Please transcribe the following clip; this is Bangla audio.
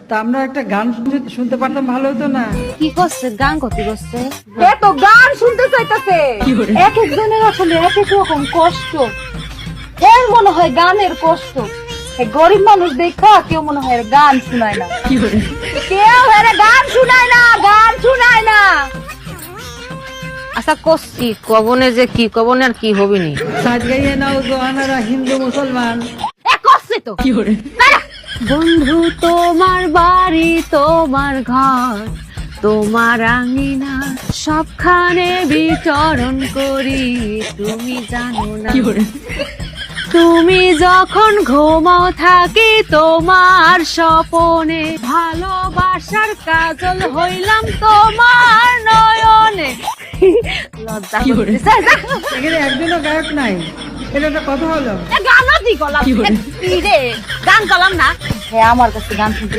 তা আমরা একটা গান শুনতে পারতাম, ভালো হতো না? কি করছে? গান করতে করছে এ তো গান শুনতে চাইতেছে। এক একজনের আসলে এক এক রকম কষ্ট। এর মনে হয় গানের কষ্ট। এই গরিব মানুষ দেখা কেউ মনে হয় এর গান শুনায় না, কেউ এর গান শুনায় না, গান শুনায় না। আচ্ছা করছি, কবনে যে কি কবনে আর কি হবি নি। সাজ গাইয়ে নাও জোয়ানারা হিন্দু মুসলমান। এ করছে তো বন্ধু তোমার বাড়ি তোমার ঘর তোমার আঙিনা সবখানে বিচরণ করি, তুমি জানো না। তুমি যখন ঘুমাও থাকি তোমার স্বপনে, ভালোবাসার কাজল হইলাম তোমার নয়নে। লজ্জা করতেছে। এখানে একজনও গায়ক নাই, এটা একটা কথা হলো? গান করলাম, গান করলাম না। হ্যাঁ, আমার কাছে গান শুনতে